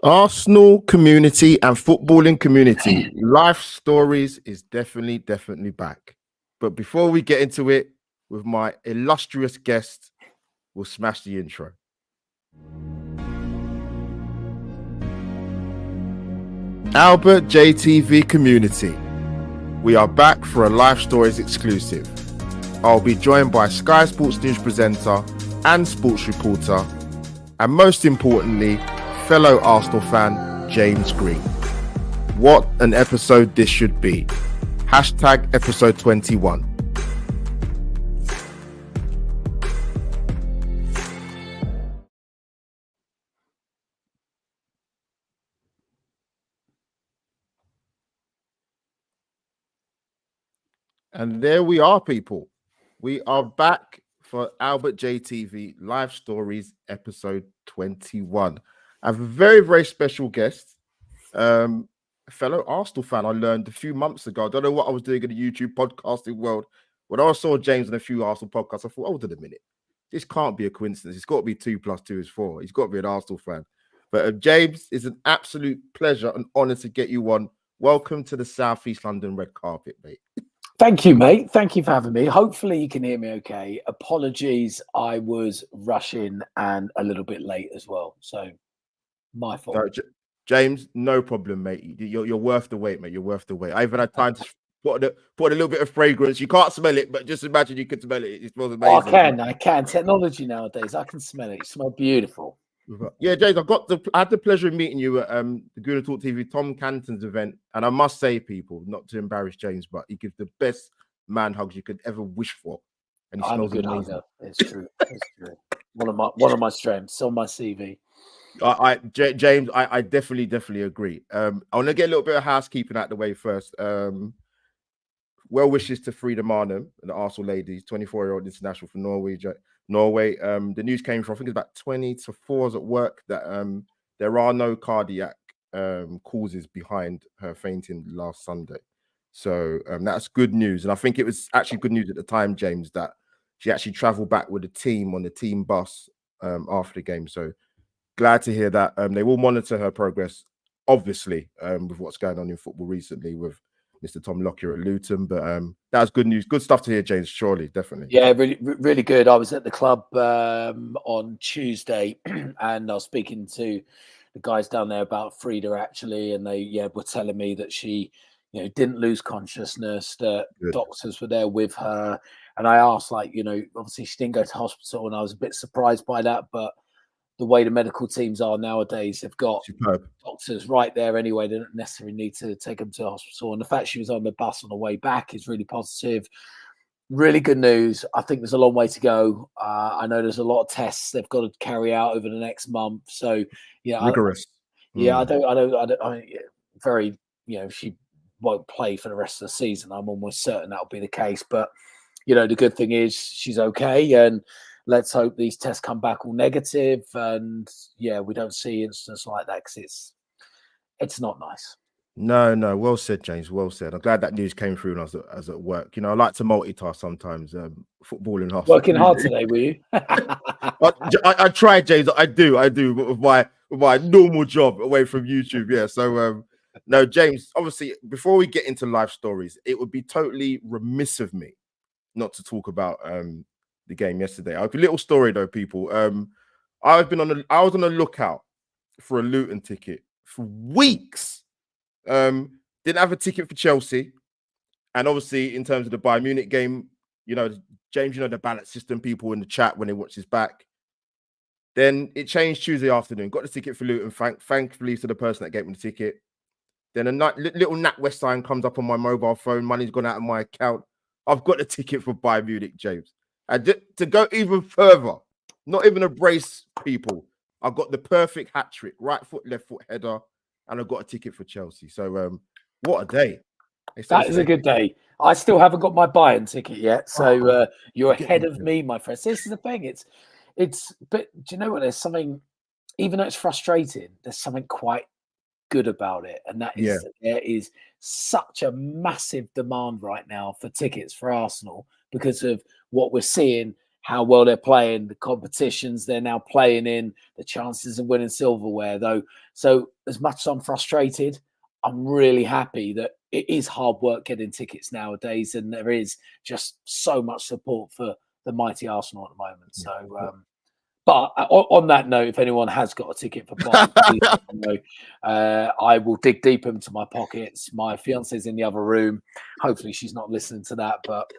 Arsenal community and footballing community, life stories is definitely back. But before we get into it with my illustrious guest, we'll smash the intro. Albert JTV community, we are back for a Life Stories exclusive. I'll be joined by Sky Sports News presenter and sports reporter, and most importantly, fellow Arsenal fan James Green. What an episode this should be. Hashtag episode 21. And there we are, people. We are back for Albert JTV Live Stories, episode 21. I have a very, very special guest, a fellow Arsenal fan I learned a few months ago. I don't know what I was doing in the YouTube podcasting world. When I saw James on a few Arsenal podcasts, I thought, hold on a minute. This can't be a coincidence. It's got to be 2 + 2 is 4. He's got to be an Arsenal fan. But James, it's an absolute pleasure and honor to get you on. Welcome to the South East London red carpet, mate. Thank you, mate. Thank you for having me. Hopefully you can hear me okay. Apologies, I was rushing and a little bit late as well. So my fault. No, James, no problem, mate. You're worth the wait, mate. You're worth the wait. I even had time to put a little bit of fragrance. You can't smell it, but just imagine you could smell it. It smells amazing. Oh, I can. Technology nowadays, I can smell it. You smell beautiful. Yeah, James, I had the pleasure of meeting you at the Gooner Talk TV Tom Canton's event, and I must say, people, not to embarrass James, but he gives the best man hugs you could ever wish for, and he smells amazing. Hugger. It's true. It's true. One of my strengths on my CV. James, I definitely agree. I want to get a little bit of housekeeping out the way first. Well wishes to Frida Marnham and the Arsenal ladies, 24-year-old international for Norway. The news came from, I think it's about 20 to 4 at work, that there are no cardiac causes behind her fainting last Sunday. So that's good news. And I think it was actually good news at the time, James, that she actually traveled back with the team on the team bus after the game. So glad to hear that. They will monitor her progress, obviously, with what's going on in football recently with Mr. Tom Lockyer at Luton, but that was good news. Good stuff to hear, James. Surely, definitely. Yeah, really good. I was at the club on Tuesday, and I was speaking to the guys down there about Frida actually, and they were telling me that she, didn't lose consciousness. That doctors were there with her, and I asked, obviously she didn't go to hospital, and I was a bit surprised by that, but the way the medical teams are nowadays, they've got doctors right there anyway. They don't necessarily need to take them to the hospital. And the fact she was on the bus on the way back is really positive. Really good news. I think there's a long way to go. I know there's a lot of tests they've got to carry out over the next month. So, rigorous. I don't. Very, she won't play for the rest of the season. I'm almost certain that'll be the case. But, the good thing is she's okay, and let's hope these tests come back all negative, and we don't see instances like that, because it's not nice. No, well said, James. Well said. I'm glad that news came through when I was at work. I like to multitask sometimes. Football and hospital. Working hard today, were you? I tried, James. I do. But with my normal job away from YouTube. Yeah. So no, James. Obviously, before we get into life stories, it would be totally remiss of me not to talk about the game yesterday. A little story though, people. I was on the lookout for a Luton ticket for weeks. Didn't have a ticket for Chelsea, and obviously in terms of the Bayern Munich game, James, the ballot system, people in the chat when they watch this back. Then it changed Tuesday afternoon. Got the ticket for Luton. Thankfully to the person that gave me the ticket. Then a little NatWest sign comes up on my mobile phone. Money's gone out of my account. I've got the ticket for Bayern Munich, James. And to go even further, not even a brace, people, I got the perfect hat trick, right foot, left foot header, and I got a ticket for Chelsea. So what a day. That is a good day. I still haven't got my Bayern ticket yet, so you're ahead of me, my friend. So this is the thing. But do you know what? There's something, even though it's frustrating, there's something quite good about it, and that is that there is such a massive demand right now for tickets for Arsenal because of what we're seeing, how well they're playing, the competitions they're now playing in, the chances of winning silverware, though. So as much as I'm frustrated, I'm really happy that it is hard work getting tickets nowadays, and there is just so much support for the mighty Arsenal at the moment. So, but on that note, if anyone has got a ticket for Bayern, please let me know. I will dig deep into my pockets. My fiance's in the other room. Hopefully she's not listening to that, but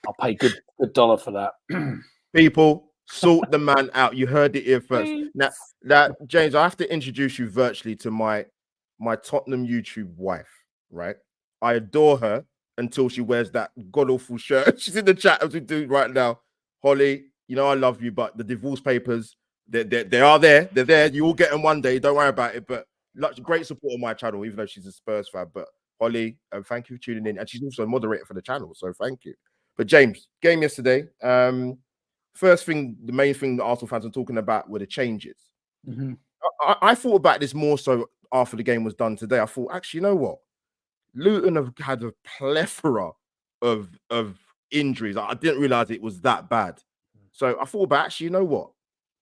I'll pay good dollar for that. People, Sort the man out. You heard it here first. Please. Now, James, I have to introduce you virtually to my Tottenham YouTube wife, right? I adore her until she wears that god awful shirt. She's in the chat as we do right now. Holly, you know I love you, but the divorce papers, they are there. They're there. You will get them one day. Don't worry about it. But great support on my channel, even though she's a Spurs fan. But Holly, thank you for tuning in. And she's also a moderator for the channel, so thank you. But James, game yesterday. First thing, the main thing that Arsenal fans are talking about were the changes. Mm-hmm. I thought about this more so after the game was done today. I thought, actually, you know what? Luton have had a plethora of injuries. I didn't realize it was that bad. So I thought about, actually, you know what?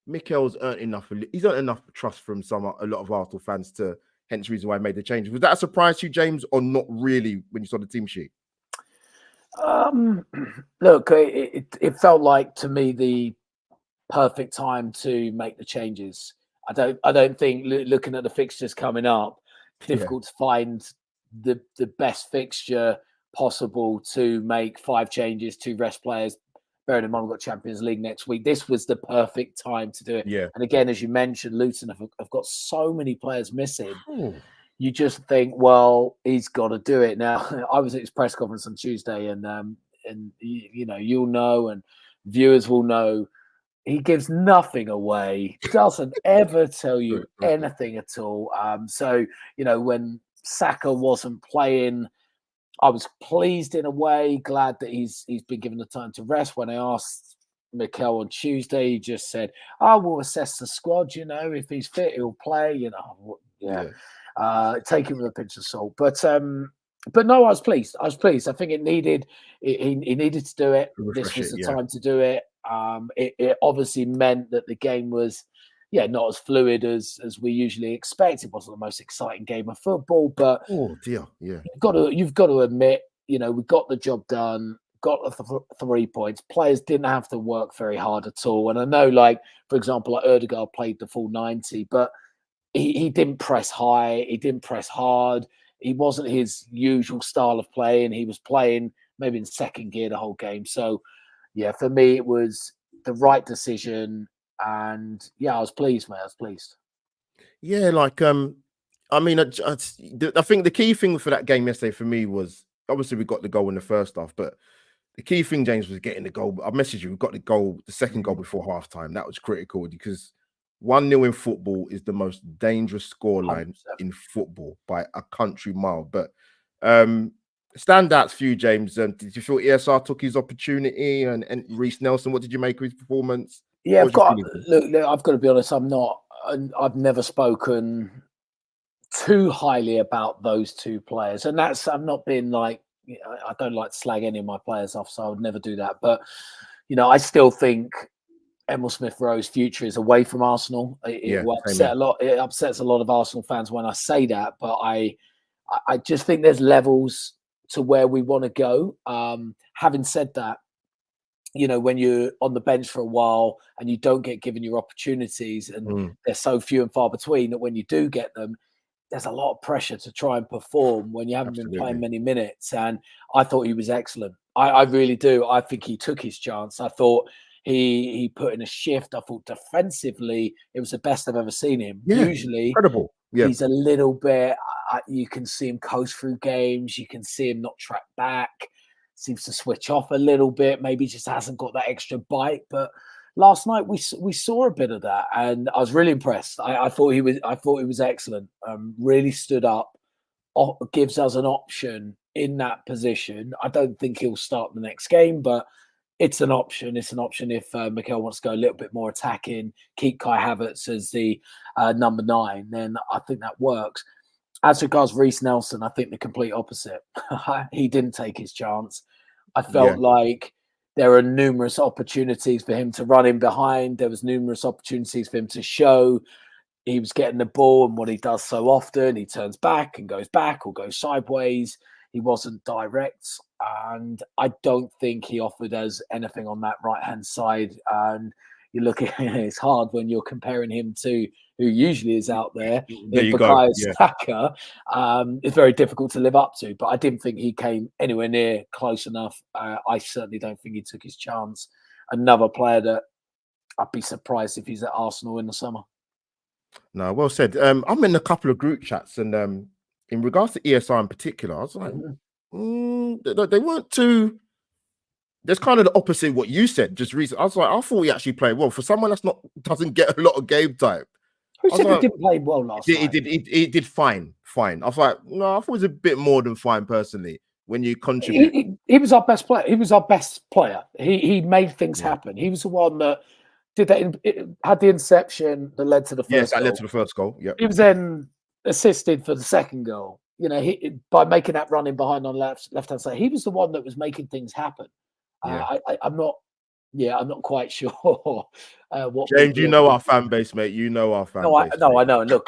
Mikel's earned enough. He's earned enough trust from a lot of Arsenal fans to, hence the reason why I made the changes. Was that a surprise to you, James, or not really when you saw the team sheet? Look, it felt like to me the perfect time to make the changes. I don't think looking at the fixtures coming up, difficult to find the best fixture possible to make 5 changes, to rest players. Bearing in mind we've got Champions League next week. This was the perfect time to do it. Yeah. And again, as you mentioned, Luton have got so many players missing. You just think, well, he's got to do it. Now, I was at his press conference on Tuesday, and you know, you'll know, and viewers will know, he gives nothing away, doesn't ever tell you anything at all. So, you know, when Saka wasn't playing, I was pleased in a way, glad that he's been given the time to rest. When I asked Mikel on Tuesday, he just said, "Oh, we'll assess the squad. You know, if he's fit, he'll play." You know, take it with a pinch of salt. But no, I was pleased. I think it needed. He needed to do it. This was the time to do it. It obviously meant that the game was, not as fluid as we usually expect. It wasn't the most exciting game of football, but you've got to admit, you know, we got the job done, got the 3 points. Players didn't have to work very hard at all. And I know, like, for example, like Ødegaard played the full 90, but he didn't press high, he didn't press hard. He wasn't his usual style of playing. He was playing maybe in second gear the whole game. So, yeah, for me, it was the right decision. And I was pleased, mate. I was pleased. Yeah, like I mean, I think the key thing for that game yesterday for me was, obviously we got the goal in the first half, but the key thing, James, was getting the goal. I messaged you, we got the second goal before halftime. That was critical because 1-0 in football is the most dangerous scoreline in football by a country mile. But standouts for you, James. Did you feel ESR took his opportunity, and Reece Nelson? What did you make of his performance? Yeah, I've got to be honest. I've never spoken too highly about those two players, and I've not been like, I don't like to slag any of my players off, so I would never do that. But I still think Emile Smith-Rowe's future is away from Arsenal. It upsets a lot of Arsenal fans when I say that, but I just think there's levels to where we want to go. Having said that, when you're on the bench for a while and you don't get given your opportunities, and they're so few and far between, that when you do get them, there's a lot of pressure to try and perform when you haven't been playing many minutes. And I thought he was excellent. I really do. I think he took his chance. I thought he put in a shift. I thought defensively, it was the best I've ever seen him. Usually, incredible. He's a little bit, you can see him coast through games. You can see him not track back. Seems to switch off a little bit. Maybe just hasn't got that extra bite. But last night we saw a bit of that, and I was really impressed. I thought he was excellent. Really stood up. Gives us an option in that position. I don't think he'll start the next game, but it's an option. It's an option if Mikel wants to go a little bit more attacking, keep Kai Havertz as the number 9, then I think that works. As regards Reece Nelson, I think the complete opposite. He didn't take his chance. I felt like there were numerous opportunities for him to run in behind. There was numerous opportunities for him to show he was getting the ball, and what he does so often, he turns back and goes back or goes sideways. He wasn't direct, and I don't think he offered us anything on that right-hand side. And you look at it's hard when you're comparing him to who usually is out there in Bukayo Saka. It's very difficult to live up to, but I didn't think he came anywhere near close enough. I certainly don't think he took his chance. Another player that I'd be surprised if he's at Arsenal in the summer. No, well said. I'm in a couple of group chats, and in regards to ESR in particular, I was like, they weren't too. There's kind of the opposite of what you said just recently. I was like, I thought he actually played well for someone that's not doesn't get a lot of game time. Who said he didn't play well last night? He did fine. I was like, no, I thought it was a bit more than fine personally. When you contribute, he was our best player. He was our best player. He made things happen. He was the one that did that. It had the interception that led to the first. Yes, that led to the first goal. Yeah, he was then assisted for the second goal. You know, by making that run in behind on left hand side. He was the one that was making things happen. Yeah. I'm not quite sure what. James, you know our fan base, mate. You know our fan base. I know. Look,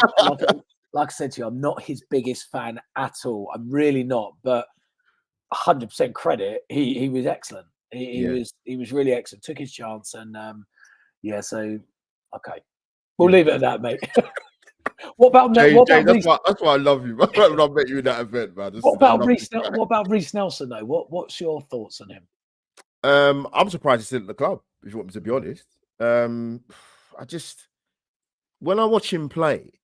like I said to you, I'm not his biggest fan at all. I'm really not. But 100% credit. He was excellent. He was really excellent. Took his chance, and So okay, we'll leave it at that, mate. What about James, that's why I love you. When I met you in that event, man. What about Reece Nelson though? What's your thoughts on him? I'm surprised he's still at the club, if you want me to be honest. I just when I watch him play,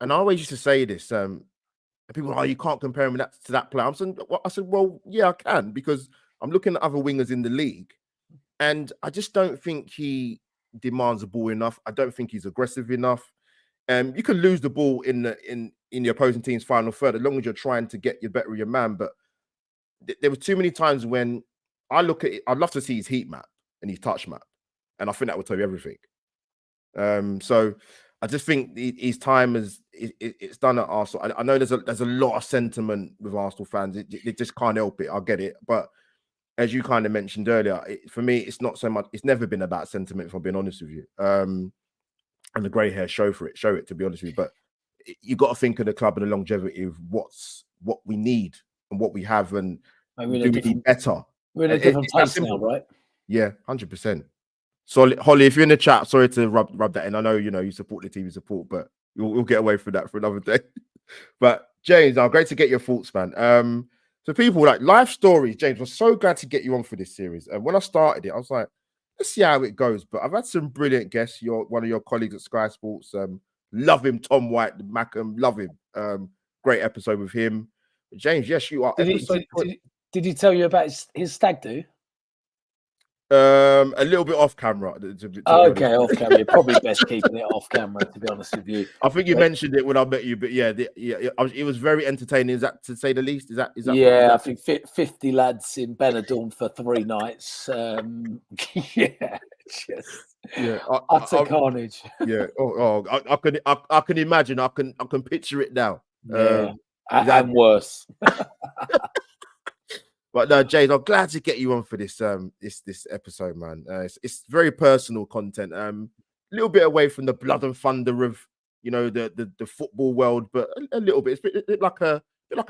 and I always used to say this, people you can't compare him to that player. I said, well, yeah, I can, because I'm looking at other wingers in the league, and I just don't think he demands the ball enough. I don't think he's aggressive enough. You can lose the ball in the opposing team's final third as long as you're trying to get your better your man. But there were too many times when I look at it, I'd love to see his heat map and his touch map, and I think that would tell you everything. So I just think his time it's done at Arsenal. I know there's a lot of sentiment with Arsenal fans. They just can't help it. I get it, but as you kind of mentioned earlier, for me, it's not so much. It's never been about sentiment, if I'm being honest with you. And the grey hair show it. To be honest with you, but you got to think of the club and the longevity of what we need and what we have, and do we need better. We're in a different place now, right? Yeah, 100%. So, Holly, if you're in the chat, sorry to rub that in. I know you support the team you support, but we'll get away from that for another day. But James, great to get your thoughts, man. So people like life stories. James, we're so glad to get you on for this series. And when I started it, I was like, let's see how it goes. But I've had some brilliant guests. You're one of your colleagues at Sky Sports. Love him, Tom White, Mackham. Love him. Great episode with him. But James, yes, you are. Did he tell you about his stag do? A little bit off camera. Okay, off camera. You're probably best keeping it off camera, to be honest with you. I think you mentioned it when I met you, but it was very entertaining. Is that to say the least? Is that? Yeah, I think 50 lads in Benidorm for 3 nights. Utter carnage. Yeah. I can imagine. I can picture it now. Yeah, and worse. But no, James, I'm glad to get you on for this this episode, man. It's very personal content. A little bit away from the blood and thunder of the football world, but a little bit. It's like a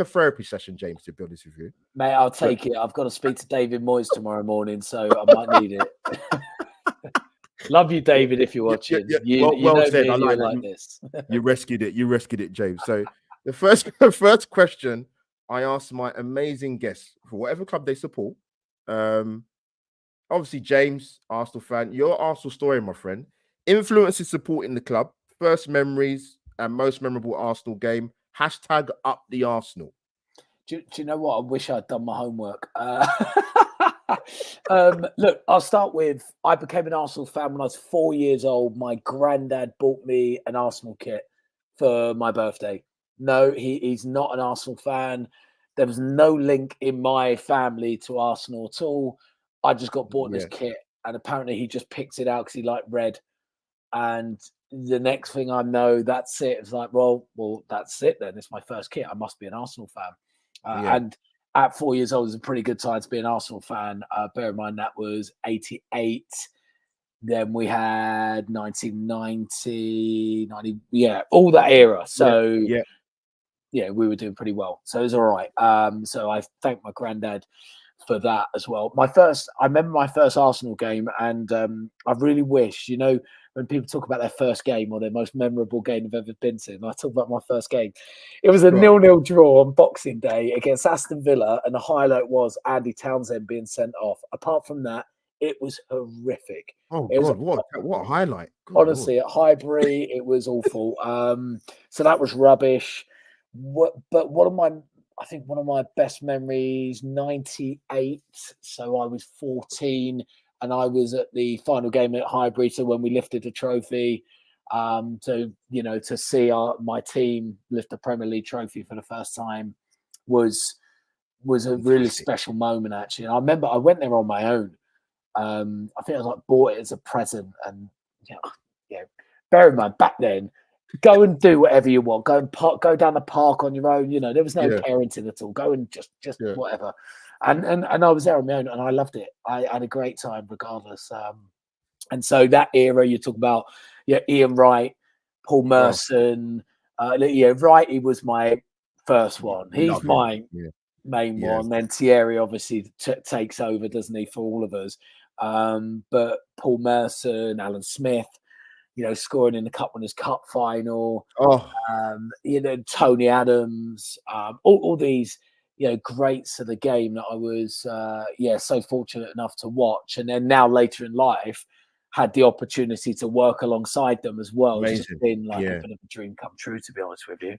therapy session, James. To be honest with you, mate, I'll take it. I've got to speak to David Moyes tomorrow morning, so I might need it. Love you, David, if you're watching. Well said. I like this. You rescued it, James. So the first question I asked my amazing guests for whatever club they support. Obviously, James, Arsenal fan. Your Arsenal story, my friend. Influences supporting the club. First memories and most memorable Arsenal game. # up the Arsenal. Do you know what? I wish I'd done my homework. Look, I'll start with, I became an Arsenal fan when I was 4 years old. My granddad bought me an Arsenal kit for my birthday. No, he's not an Arsenal fan. There was no link in my family to Arsenal at all. I just got bought this kit, and apparently he just picked it out because he liked red. And the next thing I know, that's it. It's like, well, that's it then. It's my first kit. I must be an Arsenal fan. And at 4 years old, it was a pretty good time to be an Arsenal fan. Bear in mind, that was 88. Then we had 1990, 90, all that era. So, we were doing pretty well. So it was all right. So I thank my granddad for that as well. I remember my first Arsenal game, and I really wish, when people talk about their first game or their most memorable game they've ever been to, and I talk about my first game, it was a 0-0 draw on Boxing Day against Aston Villa, and the highlight was Andy Townsend being sent off. Apart from that, it was horrific. Oh It was God, what a highlight! Good Lord. honestly at Highbury, it was awful. So that was rubbish. But I think one of my best memories, 98. So I was 14 and I was at the final game at Highbury. So when we lifted the trophy, to see my team lift the Premier League trophy for the first time was a really Fantastic. special moment, actually. And I remember I went there on my own. I think I was like bought it as a present, and bear in mind back then, go and do whatever you want. Go down the park on your own. There was no Yeah, parenting at all. Go and just yeah. whatever. And I was there on my own, and I loved it. I had a great time regardless. And so that era you talk about, Ian Wright, Paul Merson, Wright. He was my first one. He's Love him. my Yeah, main yeah. one. Then Thierry obviously takes over, doesn't he, for all of us? But Paul Merson, Alan Smith, scoring in the Cup Winners' Cup final. Oh, Tony Adams, all these, greats of the game that I was, so fortunate enough to watch. And then now later in life, had the opportunity to work alongside them as well. It's just amazing. been like a Yeah. bit of a dream come true, to be honest with you.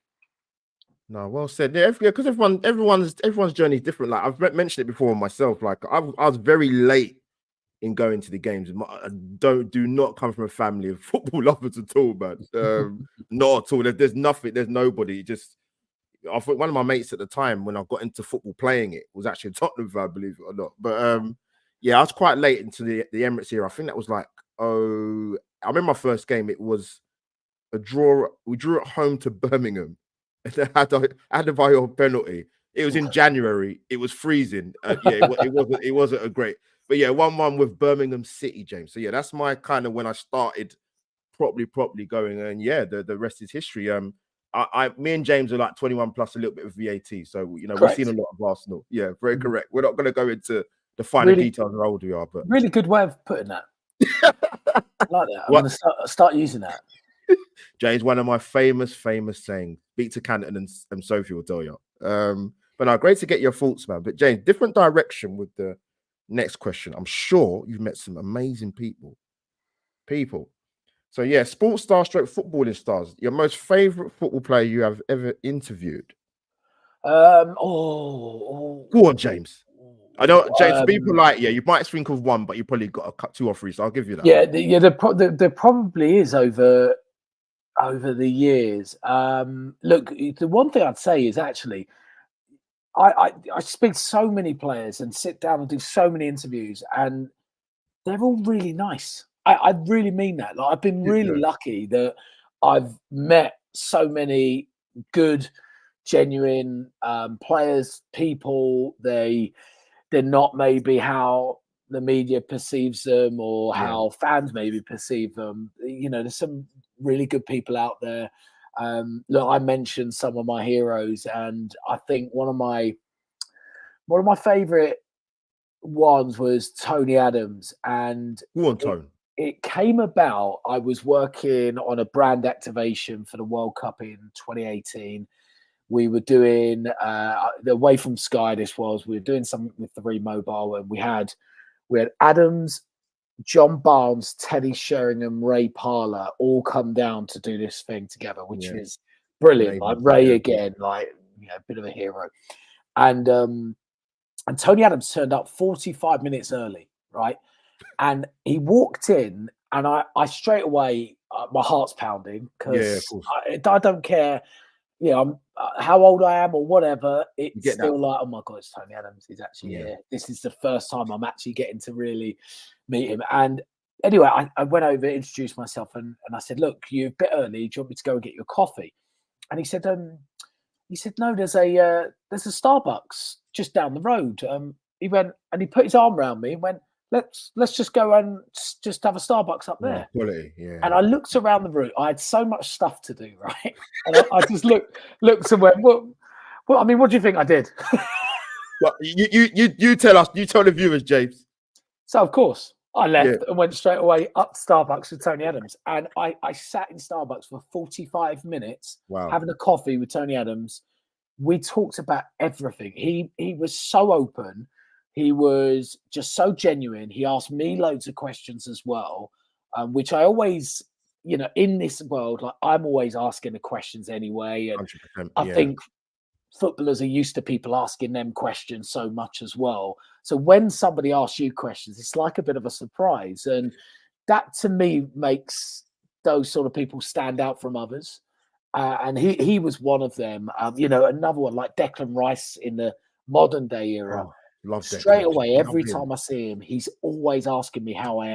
No, well said. Yeah, because everyone's journey is different. Like I've mentioned it before myself. Like I was very late in going to the games. I do not come from a family of football lovers at all, man. Not at all. There's nothing. There's nobody. I thought one of my mates at the time when I got into football playing it was actually a Tottenham fan, believe it or not. But yeah, I was quite late into the Emirates era. I think that was like, I remember my first game. It was a draw. We drew at home to Birmingham. And they had a VAR penalty. It was in January. It was freezing. It wasn't a great. But yeah, 1-1 with Birmingham City, James. So yeah, that's my kind of when I started properly going. And yeah, the rest is history. Me and James are like 21 plus a little bit of VAT. So we've seen a lot of Arsenal. Yeah, very correct. We're not going to go into the finer details of how old we are, but really good way of putting that. I like that. I'm going to start using that. James, one of my famous sayings. Speak to Canton and Sophie will tell you. But no, great to get your thoughts, man. But James, different direction with the next question. I'm sure you've met some amazing people. So yeah, sports star stroke footballing stars. Your most favorite football player you have ever interviewed? Go on, James. I know, James. People you might think of one, but you probably got a cut 2 or 3. So I'll give you that. Yeah, there probably is over the years. Look, the one thing I'd say is actually, I speak to so many players and sit down and do so many interviews, and they're all really nice. I really mean that. Like, I've been really lucky that I've met so many good, genuine players, people. They're not maybe how the media perceives them or how fans maybe perceive them. There's some really good people out there. Look, I mentioned some of my heroes, and I think one of my favorite ones was Tony Adams. And Go on, Tone. It came about, I was working on a brand activation for the World Cup in 2018. We were doing away from Sky. We were doing something with the Mobile, and we had Adams, John Barnes, Teddy Sheringham, Ray Parler all come down to do this thing together, which is brilliant. Like Ray again, a bit of a hero. And Tony Adams turned up 45 minutes early, right? And he walked in, and I straight away, my heart's pounding because I don't care, how old I am or whatever. It's still like, oh my God, it's Tony Adams. He's actually here. This is the first time I'm actually getting to really meet him. And anyway, I went over, introduced myself, and I said, look, you're a bit early. Do you want me to go and get you a coffee? And he said, no, there's a Starbucks just down the road. He went and he put his arm around me and went, let's just go and just have a Starbucks up there. Quality, And I looked around the room. I had so much stuff to do, right? And I just looked and went, well, I mean, what do you think I did? Well, you tell us. You tell the viewers, James. So of course I left and went straight away up to Starbucks with Tony Adams, and I sat in Starbucks for 45 minutes having a coffee with Tony Adams. We talked about everything. He was so open. he was just so genuine. He asked me loads of questions as well, which I always, in this world, like I'm always asking the questions anyway. And 100%. I Yeah. think footballers are used to people asking them questions so much as well. So when somebody asks you questions, it's like a bit of a surprise. And that to me makes those sort of people stand out from others. And he was one of them. Another one like Declan Rice in the modern day era. Oh, love Straight Declan. away, Love every him. time I see him, he's always asking me how I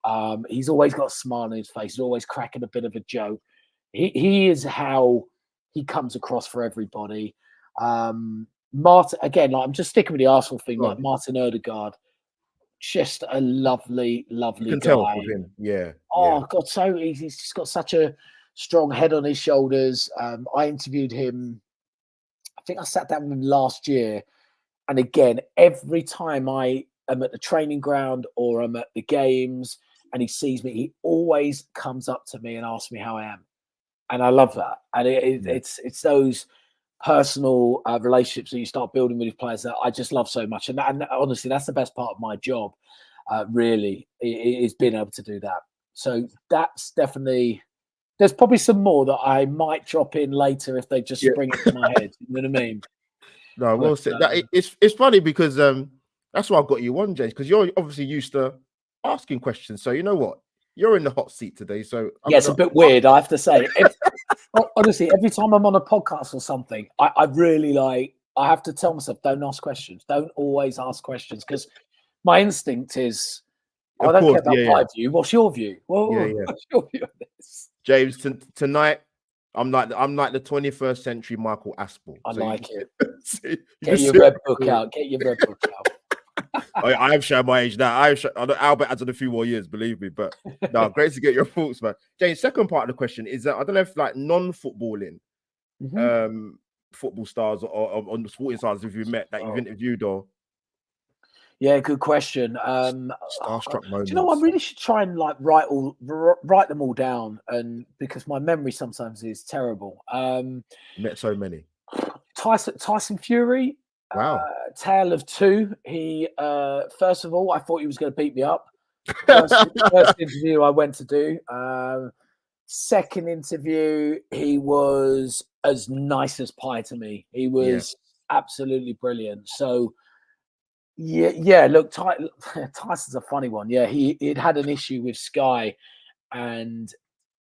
am. He's always got a smile on his face. He's always cracking a bit of a joke. He is how he comes across for everybody. Martin, again, like I'm just sticking with the Arsenal thing, like Martin Odegaard, just a lovely, You lovely can guy. tell with him. Yeah. Oh Yeah. God, so he's just got such a strong head on his shoulders. I interviewed him. I think I sat down with him last year, and again, every time I am at the training ground or I'm at the games, and he sees me, he always comes up to me and asks me how I am, and I love that. And it's those personal relationships that you start building with these players that I just love so much. And honestly, that's the best part of my job. Really, is being able to do that. So that's definitely. There's probably some more that I might drop in later if they just spring it to my head. You know what I mean? No, well said. It's funny because that's why I got you on, James, because you're obviously used to asking questions. So you know what? You're in the hot seat today. So it's a bit weird, I have to say. Honestly, every time I'm on a podcast or something, I really I have to tell myself, don't ask questions. Don't always ask questions, because my instinct is, I don't care about my view. What's your view? What's your view of this? James, tonight, I'm like the 21st century Michael Aspel. I like it. Get your red book out. Get your red book out. I have shown my age now. I know Albert adds on a few more years, believe me. But no, great to get your thoughts, man. James, second part of the question is that I don't know if like non-footballing football stars or on the sporting stars have you met that you've interviewed or. Yeah, good question. Starstruck moments. Do you know, I really should try and like write them all down, and because my memory sometimes is terrible. Met so many. Tyson Fury. Wow. Tale of two. He first of all, I thought he was going to beat me up. First interview I went to do. Second interview, he was as nice as pie to me. He was absolutely brilliant. So. Yeah. Look, Tyson's a funny one. Yeah, he'd had an issue with Sky, and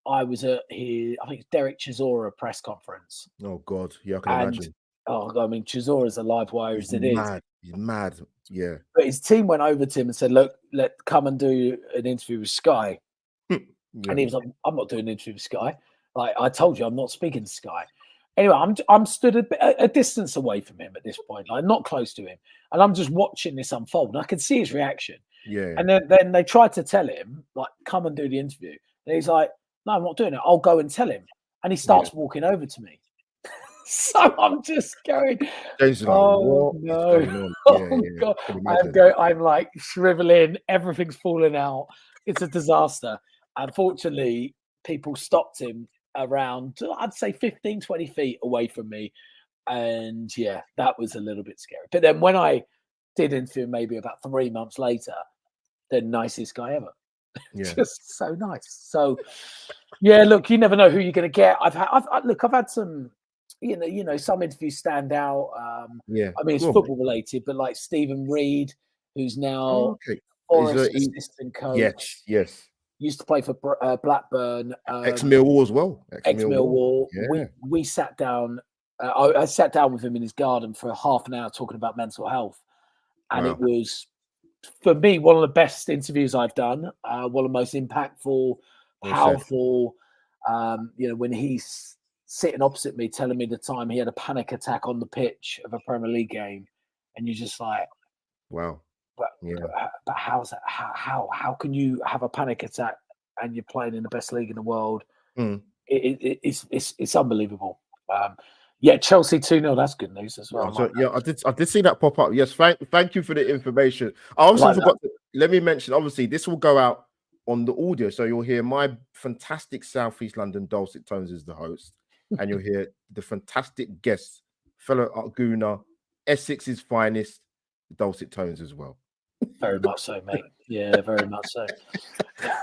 I was at I think it's Derek Chisora press conference. Oh God, yeah, I can imagine. Oh, I mean, Chisora's a live wire as it is. He's mad. Yeah. But his team went over to him and said, "Look, come and do an interview with Sky." And he was like, "I'm not doing an interview with Sky. Like I told you, I'm not speaking to Sky." Anyway, I'm stood a distance away from him at this point, like not close to him, and I'm just watching this unfold. And I could see his reaction. Yeah. And then they tried to tell him, like, come and do the interview. And he's like, "No, I'm not doing it. I'll go and tell him." And he starts walking over to me. So I'm just going, "Oh no, God!" I'm like shriveling. Everything's falling out. It's a disaster. Unfortunately, people stopped him around, I'd say 15, 20 feet away from me. And yeah, that was a little bit scary. But then when I did interview him maybe about 3 months later, the nicest guy ever. Yeah. Just so nice. So yeah, look, you never know who you're going to get. I've had some, some interviews stand out. I mean, it's football related, but like Stephen Reed, who's now Forest assistant coach. Yes. Used to play for Blackburn. Ex-Millwall as well. Ex-Millwall. Yeah. We sat down. I sat down with him in his garden for half an hour talking about mental health. And it was, for me, one of the best interviews I've done. One of the most impactful, powerful. When he's sitting opposite me telling me the time he had a panic attack on the pitch of a Premier League game. And you're just like, wow. But how's that? How can you have a panic attack and you're playing in the best league in the world? It's unbelievable. Chelsea 2-0. That's good news as well. I did see that pop up. Yes, thank you for the information. I also forgot to let me mention. Obviously, this will go out on the audio, so you'll hear my fantastic Southeast London dulcet tones as the host, and you'll hear the fantastic guest, fellow Arguna, Essex's finest. dulcet tones as well. Very much so, mate. Yeah, very much so.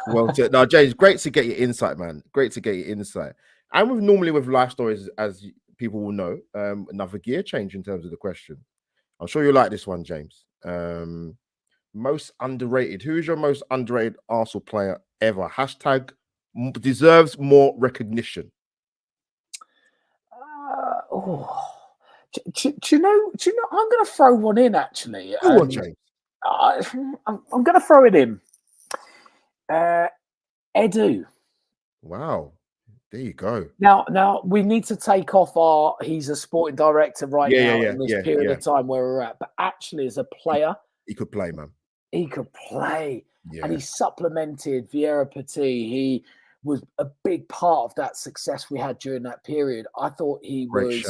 Well, now, James, great to get your insight, man. Great to get your insight. And normally with life stories, as people will know, another gear change in terms of the question. I'm sure you like this one, James. Most underrated. Who is your most underrated Arsenal player ever? Hashtag deserves more recognition. Do you know? I'm going to throw one in actually. Go on, James. I'm going to throw it in. Edu. Wow. There you go. Now we need to take off he's a sporting director right now in this period of time where we're at. But actually, as a player, he could play, man. He could play, and he supplemented Vieira Petit. He was a big part of that success we had during that period. I thought he was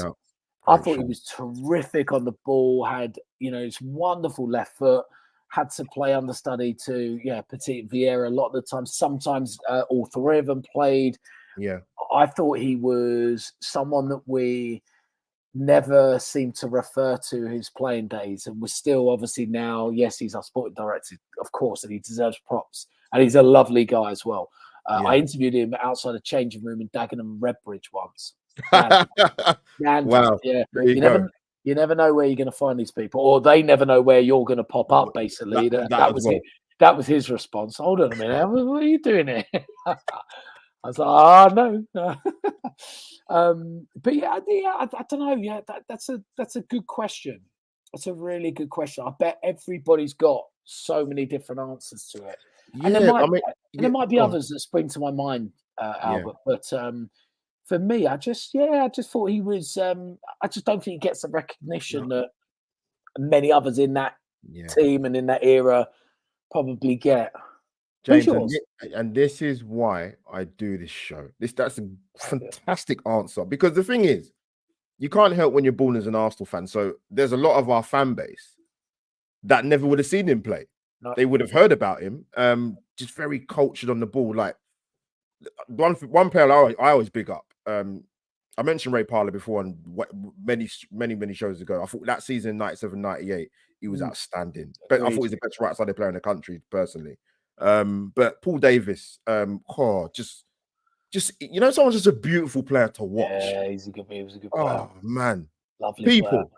terrific on the ball. Had his wonderful left foot. Had to play understudy to Petit and Vieira a lot of the time. Sometimes all three of them played. Yeah, I thought he was someone that we never seemed to refer to his playing days, and we're still obviously now. Yes, he's our sporting director, of course, and he deserves props. And he's a lovely guy as well. I interviewed him outside a changing room in Dagenham and Redbridge once. Wow! Yeah, you never know where you're going to find these people, or they never know where you're going to pop up. Basically, that was it. That was his response. Hold on a minute, what are you doing here? I was like, no. But I don't know. Yeah, that's a good question. That's a really good question. I bet everybody's got so many different answers to it. And there might be others that spring to my mind, Albert. But for me, I just thought he was. I just don't think he gets the recognition that many others in that team and in that era probably get. James, and this is why I do this show. That's a fantastic answer, because the thing is, you can't help when you're born as an Arsenal fan. So there's a lot of our fan base that never would have seen him play. No. They would have heard about him. Just very cultured on the ball. Like one player I always big up. I mentioned Ray Parlour before on many shows ago. I thought that season 97-98, he was outstanding. But I thought he was the best right-sided player in the country, personally. But Paul Davis, just someone's just a beautiful player to watch. Yeah, he was a good player. Oh man, lovely people.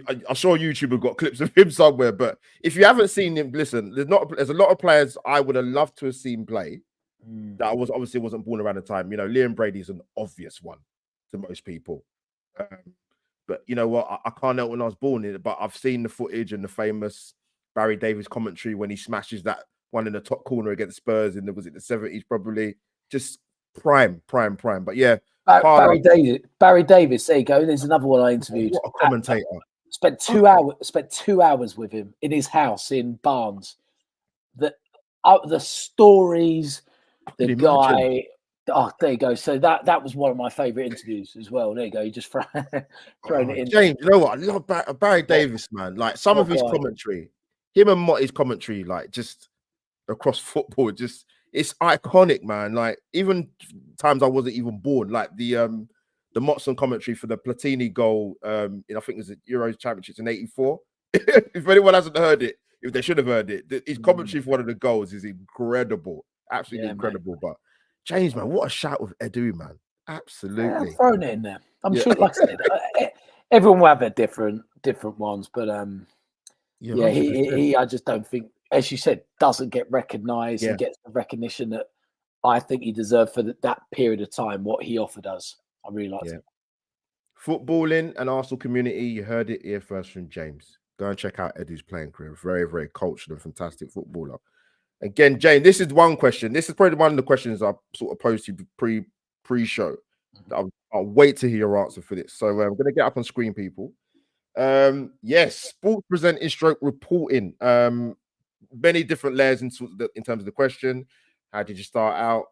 I'm sure YouTube have got clips of him somewhere, but if you haven't seen him, listen. There's a lot of players I would have loved to have seen play that I obviously wasn't born around the time. Liam Brady's an obvious one to most people, but you know what? I can't help when I was born in it, but I've seen the footage and the famous Barry Davies commentary when he smashes that one in the top corner against Spurs in the 70s, probably just prime. But yeah, Barry Davies. There you go. There's another one I interviewed. What a commentator! Spent 2 hours with him in his house in Barnes. The stories, the guy. Oh, there you go. So that was one of my favourite interviews as well. There you go. You just thrown it in. James, you know what? I love Barry Davies, man. Like some of his commentary, him and Motty's commentary, like just across football, just it's iconic, man. Like even times I wasn't even born, like the Motson commentary for the Platini goal, I think it was the Euros Championships in '84. If anyone hasn't heard it, if they should have heard it, his commentary for one of the goals is incredible, absolutely incredible. Mate. But James, man, what a shout with Edu, man! Absolutely, I've thrown it in there. I'm sure, like I said, everyone will have their different ones, but he I just don't think, as you said, doesn't get recognised and gets the recognition that I think he deserved for that period of time. What he offered us, I really liked it. Footballing and Arsenal community, you heard it here first from James. Go and check out Edu's playing career. Very, very cultured and fantastic footballer. Again, James, this is one question. This is probably one of the questions I sort of posed to you pre-show. I'll wait to hear your answer for this. So I'm going to get up on screen, people. Yes, sports presenting stroke reporting. Many different layers in terms of the question. How did you start out?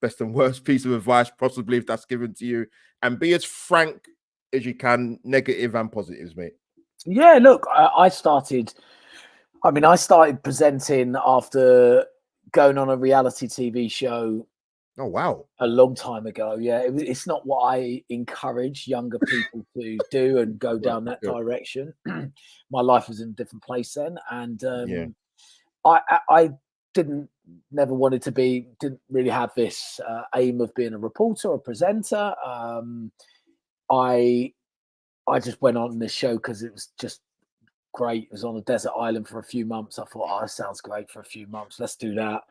Best and worst piece of advice, possibly, if that's given to you. And be as frank as you can, negative and positives, mate. Yeah, look, I started presenting after going on a reality TV show Oh wow. a long time ago. Yeah, it's not what I encourage younger people to do and go down that Yeah. direction. My life was in a different place then, and Yeah. I didn't never wanted to be, didn't really have this aim of being a reporter or presenter. I just went on this show because it was just great. It was on a desert island for a few months. I thought, oh, that sounds great for a few months. Let's do that.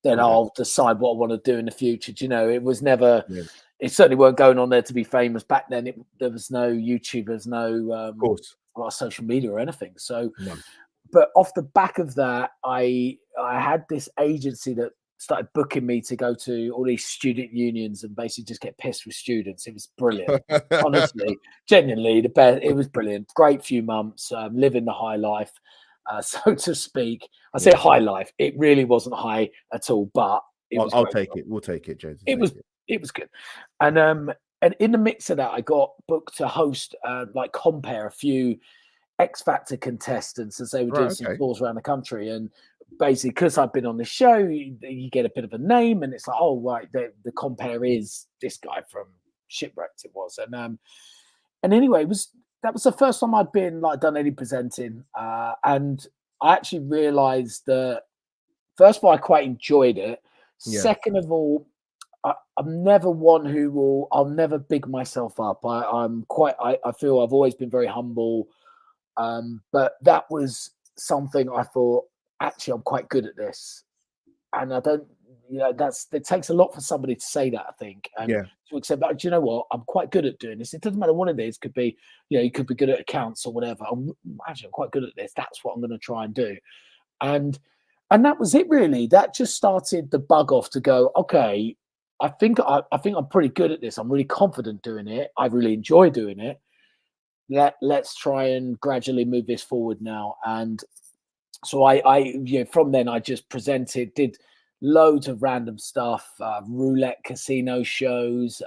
Then Yeah. I'll decide what I want to do in the future. Do you know, it was never, Yeah. it certainly weren't going on there to be famous back then. There was no YouTube, there's no Of course. social media or anything. So, No. but off the back of that, I had this agency that started booking me to go to all these student unions and basically just get pissed with students. It was brilliant. Honestly, genuinely the best. It was brilliant. Great few months, living the high life, so to speak. I say high life. It really wasn't high at all, but it was. I'll take it. We'll take it, James. It was. It was good, and in the mix of that, I got booked to host, like compare a few X Factor contestants as they were doing some tours around the country. And basically, because I've been on the show, you get a bit of a name, and it's like, oh, right, the compare is this guy from Shipwrecked. It was, and anyway, that was the first time I'd been like done any presenting, and I actually realised that first of all, I quite enjoyed it. Yeah. Second of all, I'm never one who will. I'll never big myself up. I feel I've always been very humble. But that was something I thought, actually, I'm quite good at this. And I don't, it takes a lot for somebody to say that, I think. And to accept that, do you know what? I'm quite good at doing this. It doesn't matter what it is. Could be, you could be good at accounts or whatever. I'm quite good at this. That's what I'm going to try and do. And that was it, really. That just started the bug off to go, okay, I think I'm pretty good at this. I'm really confident doing it. I really enjoy doing it. Let's try and gradually move this forward now. And so I from then I just presented, did loads of random stuff, roulette casino shows,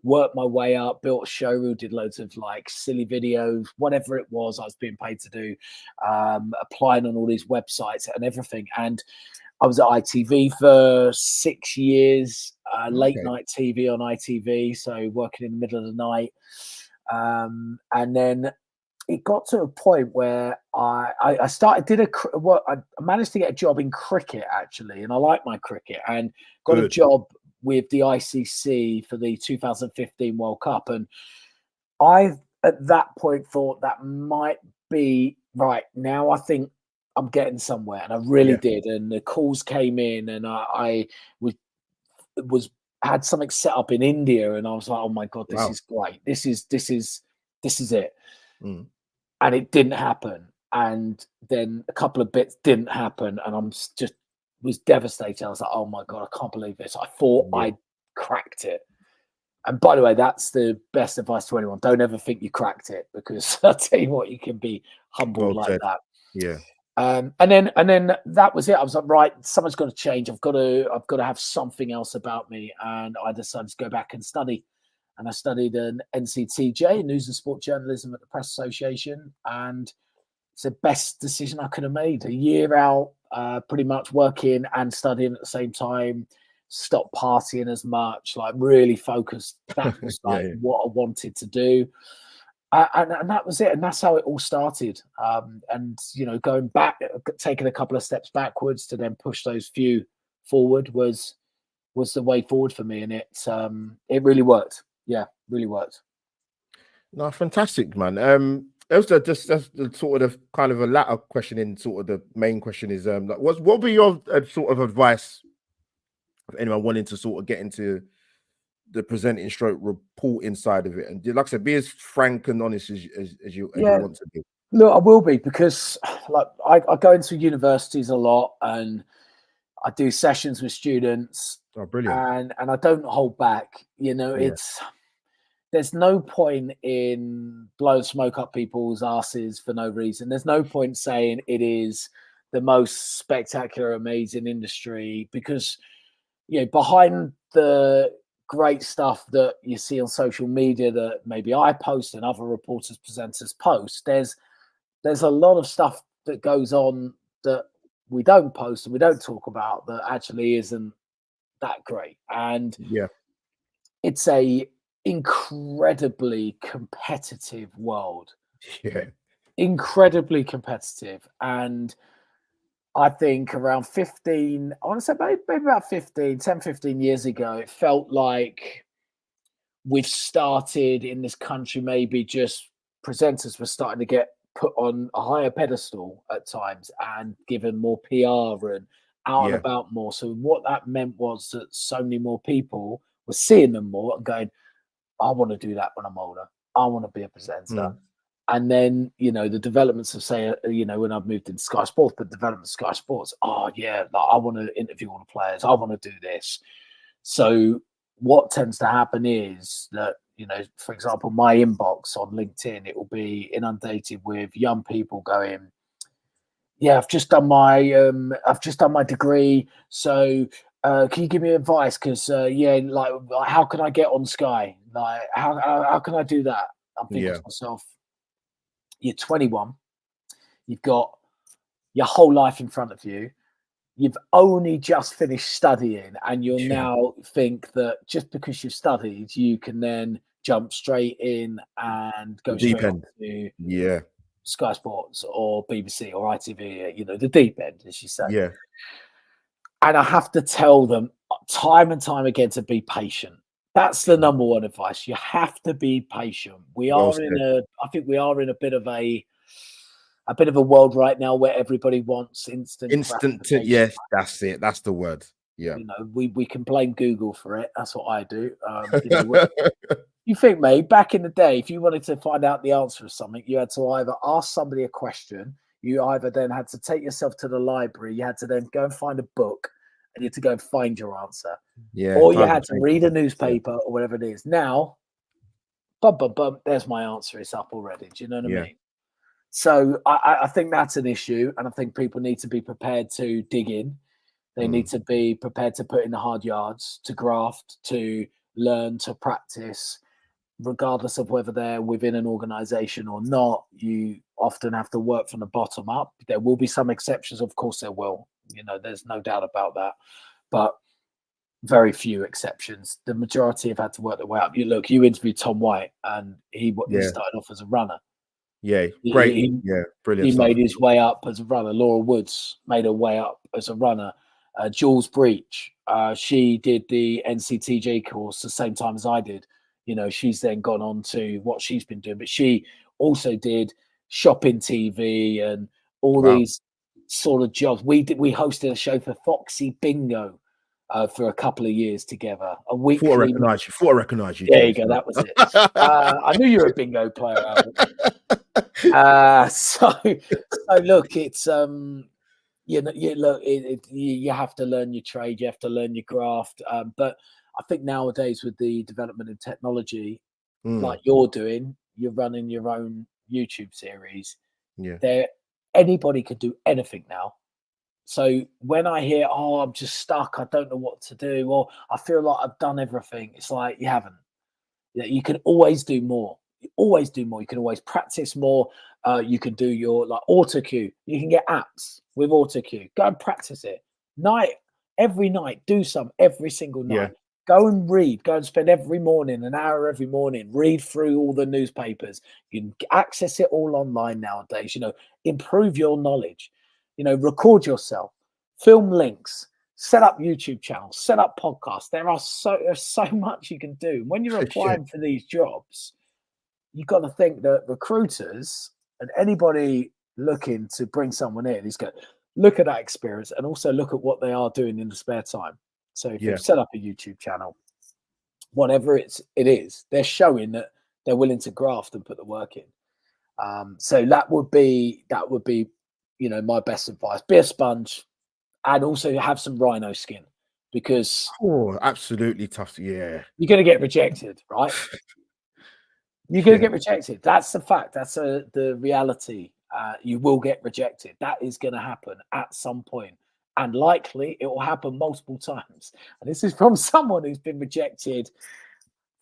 worked my way up, built a showroom, did loads of like silly videos, whatever it was I was being paid to do, applying on all these websites and everything. And I was at ITV for 6 years, late night TV on ITV, so working in the middle of the night. And then it got to a point where I managed to get a job in cricket, actually, and I like my cricket, and got a job with the ICC for the 2015 World Cup. And I, at that point, thought that might be right. Now I think I'm getting somewhere, and I really did. And the calls came in, and I had something set up in India, and I was like, oh my God, this is great. This is it. And it didn't happen. And then a couple of bits didn't happen. And I'm just was devastated. I was like, oh my God, I can't believe this. I thought I cracked it. And by the way, that's the best advice to anyone. Don't ever think you cracked it, because I'll tell you what, you can be humbled like that. Yeah. And then that was it. I was like, right, something's got to change. I've got to have something else about me. And I decided to go back and study. And I studied an NCTJ, News and Sport Journalism at the Press Association. And it's the best decision I could have made. A year out, pretty much working and studying at the same time. Stopped partying as much, like really focused. That was like what I wanted to do. And that was it. And that's how it all started. And, going back, taking a couple of steps backwards to then push those few forward was the way forward for me. And it really worked. Yeah, really worked. No, fantastic, man. Also, just the sort of kind of a latter question in sort of the main question is, like, what would be your sort of advice of anyone wanting to sort of get into the presenting stroke reporting side of it? And like I said, be as frank and honest as you want to be. Look, I will be, because like I go into universities a lot and I do sessions with students. Oh, brilliant. And I don't hold back. There's no point in blowing smoke up people's asses for no reason. There's no point saying it is the most spectacular, amazing industry, because behind the great stuff that you see on social media that maybe I post and other reporters, presenters post, there's a lot of stuff that goes on that we don't post and we don't talk about that actually isn't that great. And Yeah. it's a incredibly competitive world. Yeah. Incredibly competitive. And I think around 15, I want to say maybe about 10, 15 years ago, it felt like we've started in this country, maybe just presenters were starting to get put on a higher pedestal at times and given more PR and out and Yeah. about more. So what that meant was that so many more people were seeing them more and going, I want to do that when I'm older. I want to be a presenter. And then, the developments of, say, when I've moved into Sky Sports, but development of Sky Sports, oh, yeah, like, I want to interview all the players. I want to do this. So what tends to happen is that, for example, my inbox on LinkedIn, it will be inundated with young people going, yeah, I've just done my degree. So can you give me advice? Because like how can I get on Sky? Like how can I do that? I'm thinking to myself, you're 21, you've got your whole life in front of you. You've only just finished studying, and you'll now think that just because you've studied, you can then jump straight in and go Deep straight end. to Sky Sports or BBC or ITV, the deep end, as you say. Yeah. And I have to tell them time and time again to be patient. That's the number one advice. You have to be patient. I think we are in a bit of a world right now where everybody wants instant gratification. Yes, that's it. That's the word. Yeah. We can blame Google for it. That's what I do. You think, mate, back in the day, if you wanted to find out the answer of something, you had to either ask somebody a question, you either then had to take yourself to the library, you had to then go and find a book, and you had to go and find your answer. Yeah. Or you had to read a newspaper or whatever it is. Now, there's my answer. It's up already. Do you know what I mean? So I think that's an issue, and I think people need to be prepared to dig in. They need to be prepared to put in the hard yards, to graft, to learn, to practice, regardless of whether they're within an organization or not. You often have to work from the bottom up. There will be some exceptions, of course there will. There's no doubt about that. But very few exceptions. The majority have had to work their way up. You interviewed Tom White, and he started off as a runner. Yeah, great. Brilliant. He made his way up as a runner. Laura Woods made her way up as a runner. Jules Breach, she did the NCTG course the same time as I did. She's then gone on to what she's been doing, but she also did shopping TV and all these sort of jobs. We hosted a show for Foxy Bingo for a couple of years together. A weekly. Thought I recognised you. There you go. That was it. I knew you were a bingo player, Albert. So look, it's you have to learn your trade, you have to learn your craft. But I think nowadays with the development in technology, like you're doing, you're running your own YouTube series. Anybody could do anything now. So when I hear, oh, I'm just stuck, I don't know what to do, or I feel like I've done everything, it's like you haven't. You can always do more. You always do more. You can always practice more. You can do your auto cue. You can get apps with auto cue. Go and practice it. Every night, do some every single night. Go and read. Go and spend every morning, an hour every morning. Read through all the newspapers. You can access it all online nowadays. Improve your knowledge. Record yourself. Film links. Set up YouTube channels, set up podcasts. There's so much you can do. When you're applying for these jobs, you've got to think that recruiters and anybody looking to bring someone in is going to look at that experience and also look at what they are doing in the spare time. So if you've set up a YouTube channel, whatever it is, they're showing that they're willing to graft and put the work in. So that would be my best advice. Be a sponge. And also have some rhino skin, because absolutely tough. You're going to get rejected, right? You're going to get rejected. That's the fact. That's the reality. You will get rejected. That is going to happen at some point, and likely it will happen multiple times. And this is from someone who's been rejected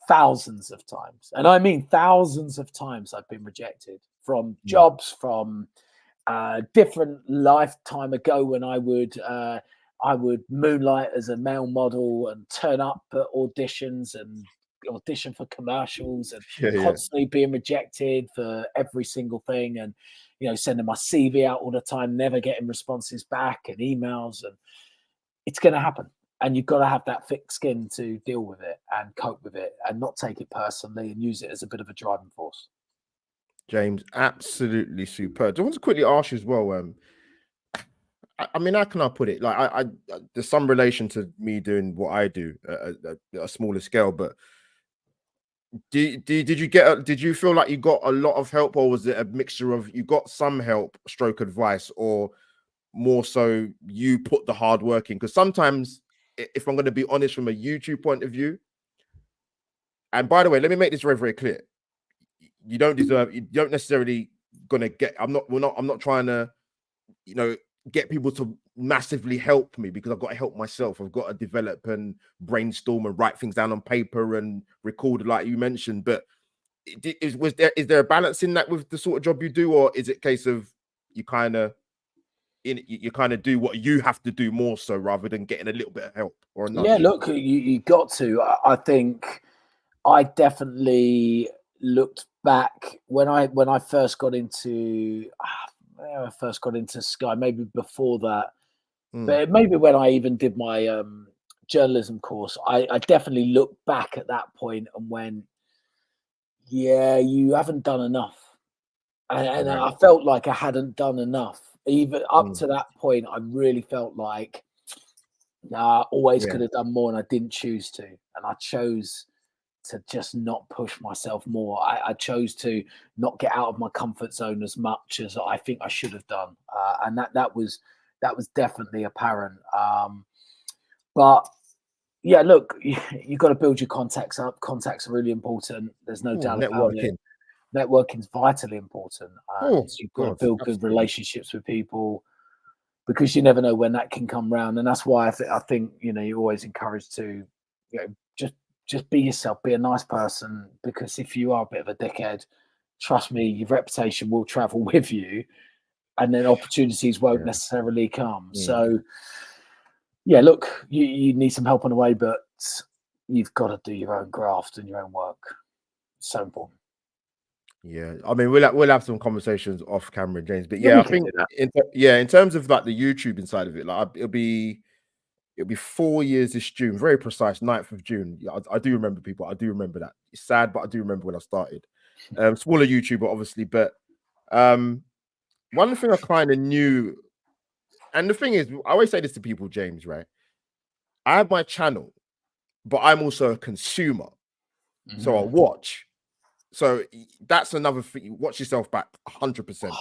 thousands of times, and I mean thousands of times. I've been rejected from jobs, from different lifetime ago when I would I would moonlight as a male model and turn up at auditions and audition for commercials and Yeah. constantly being rejected for every single thing, and sending my CV out all the time, never getting responses back and emails, and it's going to happen. And you've got to have that thick skin to deal with it and cope with it and not take it personally and use it as a bit of a driving force. James, absolutely superb. I want to quickly ask you as well. I mean, how can I put it? Like, there's some relation to me doing what I do at a smaller scale, but did you feel like you got a lot of help, or was it a mixture of you got some help, stroke advice, or more so you put the hard work in? Because sometimes, if I'm going to be honest from a YouTube point of view, and by the way, let me make this very, very clear. You don't necessarily gonna get, I'm not trying to, get people to massively help me, because I've got to help myself. I've got to develop and brainstorm and write things down on paper and record, like you mentioned. But is there a balance in that with the sort of job you do, or is it a case of you kind of do what you have to do more so, rather than getting a little bit of help or a nudge? Yeah, look, you got to. I think I definitely looked back when I first got into Sky, maybe before that, but maybe when I even did my journalism course, I definitely looked back at that point and went, yeah, you haven't done enough. And Right. I felt like I hadn't done enough. Even up to that point, I really felt like, nah, I always could have done more, and I didn't choose to. And I chose to just not push myself more. I chose to not get out of my comfort zone as much as I think I should have done. And that was definitely apparent. But yeah, look, you got to build your contacts up. Contacts are really important. There's no doubt about it. Networking is vitally important. So you've got to build good relationships with people, because you never know when that can come round. And that's why I think you're always encouraged to just be yourself, be a nice person, because if you are a bit of a dickhead, trust me, your reputation will travel with you, and then opportunities won't necessarily come. So yeah, look, you need some help on the way, but you've got to do your own graft and your own work. It's so important. Yeah, I mean, we'll have some conversations off camera, James. But yeah, I think in terms of like the YouTube inside of it, like it'll be 4 years this June, very precise, 9th of June. Yeah, I do remember, people. I do remember that. It's sad, but I do remember when I started. Smaller YouTuber, obviously, but one thing I kind of knew, and the thing is, I always say this to people, James, right? I have my channel, but I'm also a consumer, so I watch. So that's another thing. Watch yourself back 100%.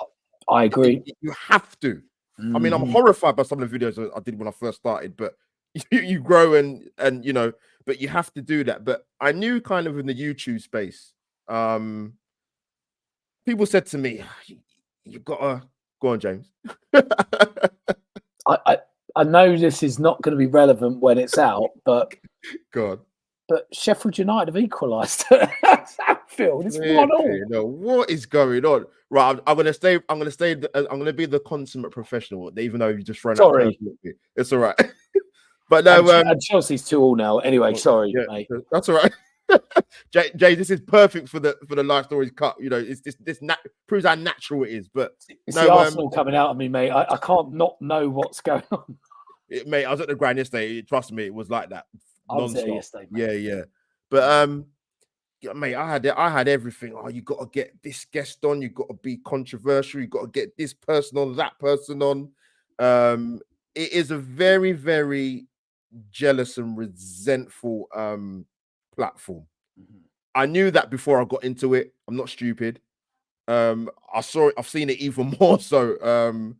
I agree. You have to. I mean, I'm horrified by some of the videos I did when I first started, but you grow and but you have to do that. But I knew kind of in the YouTube space, people said to me, you gotta go on, James. I know this is not going to be relevant when it's out, but God. But Sheffield United have equalised at Anfield. It's 1-1. No, what is going on? Right, I'm gonna stay. I'm gonna be the consummate professional, even though you just thrown out. Sorry, it's all right. But no, and Chelsea's 2-2 now. Anyway, sorry, mate. That's all right. Jay, this is perfect for the Life Stories Cup. It's this proves how natural it is. But it's the Arsenal coming out of me, mate. I can't not know what's going on. Mate, I was at the ground yesterday. Trust me, it was like that. I was there yesterday, mate. Yeah. But mate, I had everything. Oh, you got to get this guest on. You got to be controversial. You got to get this person on, that person on. It is a very, very jealous and resentful platform. I knew that before I got into it. I'm not stupid. I've seen it even more so.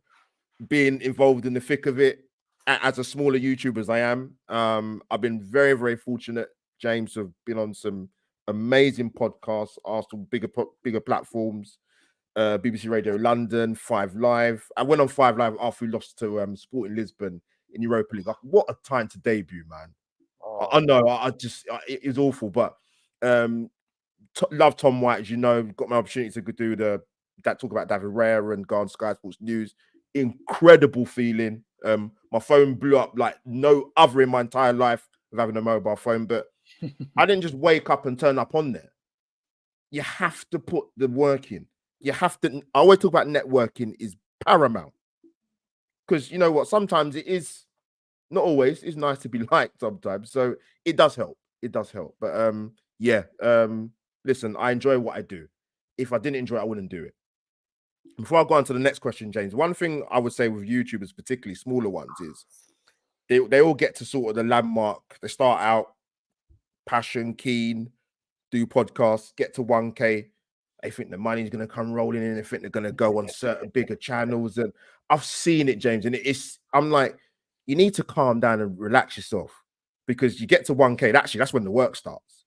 Being involved in the thick of it as a smaller YouTuber as I am. I've been very, very fortunate, James, to have been on some amazing podcasts, Arsenal, bigger platforms, BBC Radio London, 5 Live. I went on 5 Live after we lost to Sporting Lisbon in Europa League. Like, what a time to debut, man. I know, it was awful, but love Tom White, as you know, got my opportunity to do that talk about David Raya and go on Sky Sports News. Incredible feeling. My phone blew up like no other in my entire life of having a mobile phone, but I didn't just wake up and turn up on there. You have to put the work in. You have to. I always talk about networking is paramount, because you know what? Sometimes it is, not always. It's nice to be liked sometimes, so it does help. It does help. But yeah. Listen, I enjoy what I do. If I didn't enjoy it, I wouldn't do it. Before I go on to the next question, James, one thing I would say with YouTubers, particularly smaller ones, is they all get to sort of the landmark. They start out passion, keen, do podcasts, get to 1K. I think the money's going to come rolling in. I think they're going to go on certain bigger channels. And I've seen it, James. And I'm like, you need to calm down and relax yourself, because you get to 1K. Actually, that's when the work starts.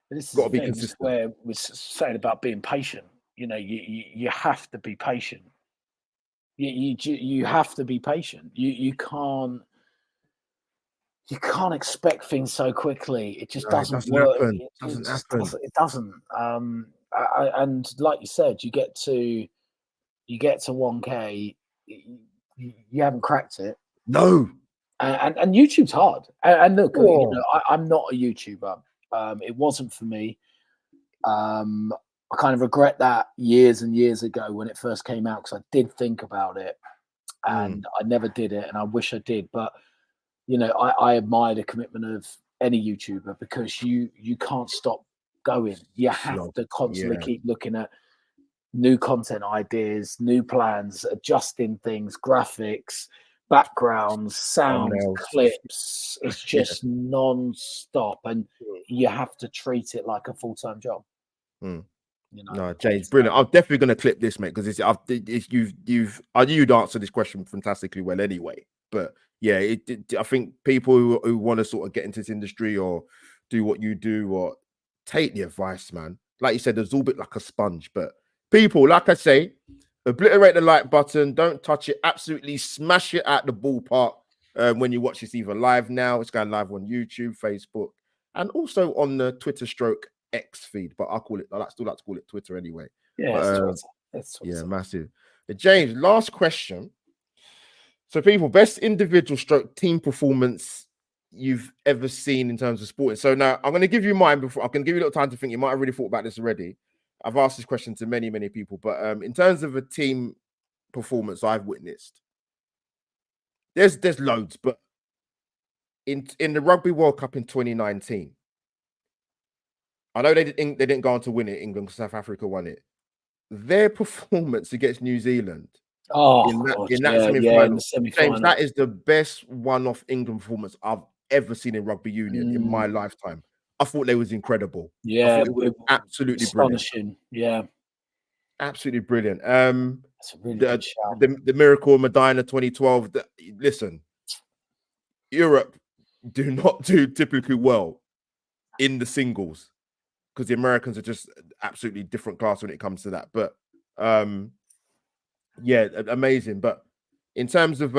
But this is Got to the be thing, consistent. where we're saying about being patient. You know, you have to be patient. You have to be patient. You can't expect things so quickly. It just doesn't work. Happen. It doesn't. And like you said, you get to 1K, you haven't cracked it. No. And YouTube's hard. And look, you know, I'm not a YouTuber. It wasn't for me. I kind of regret that years and years ago when it first came out, because I did think about it and I never did it, and I wish I did. But you know, I admire the commitment of any YouTuber, because you can't stop going. You have to constantly keep looking at new content ideas, new plans, adjusting things, graphics, backgrounds, sound, clips. It's just non-stop, and you have to treat it like a full-time job. You know, no, James, brilliant. I'm definitely going to clip this, mate, because I knew you'd answer this question fantastically well anyway. But yeah, I think people who want to sort of get into this industry or do what you do, or take the advice, man. Like you said, there's all bit like a sponge. But people, like I say, obliterate the like button. Don't touch it. Absolutely smash it at the ballpark. When you watch this either live now, it's going live on YouTube, Facebook, and also on the Twitter / X feed, but I still like to call it Twitter anyway. Yeah, but, yeah, massive. James, last question. So, people, best individual / team performance you've ever seen in terms of sporting. So now I'm going to give you mine before I can give you a little time to think. You might have already thought about this already. I've asked this question to many, many people, but in terms of a team performance I've witnessed, there's loads, but in the Rugby World Cup in 2019. I know they didn't go on to win it, England, because South Africa won it. Their performance against New Zealand in that semi-final, James, that is the best one-off England performance I've ever seen in rugby union in my lifetime. I thought they was incredible. Yeah, it was absolutely astonishing. Brilliant. Yeah, absolutely brilliant. That's a really good shout. The miracle of Medina 2012. Listen, Europe do not do typically well in the singles, because the Americans are just absolutely different class when it comes to that. But yeah, amazing. But in terms of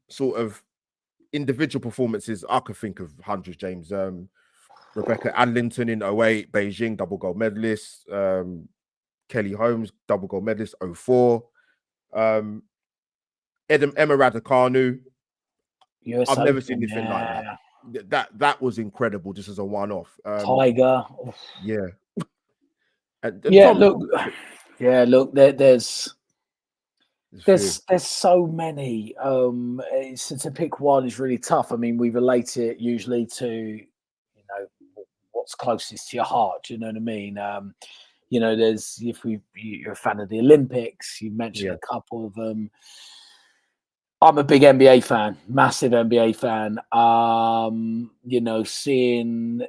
sort of individual performances, I could think of hundreds, James. Rebecca Adlington in 08, Beijing, double gold medalist. Kelly Holmes, double gold medalist, 04. Emma Raducanu. I've never seen anything like that. That was incredible, just as a one-off. Tiger. Yeah. Look, there's so many. To pick one is really tough. I mean, we relate it usually to, you know, what's closest to your heart. You know what I mean? You know, you're a fan of the Olympics, you mentioned a couple of them. I'm a big NBA fan, massive NBA fan. You know, seeing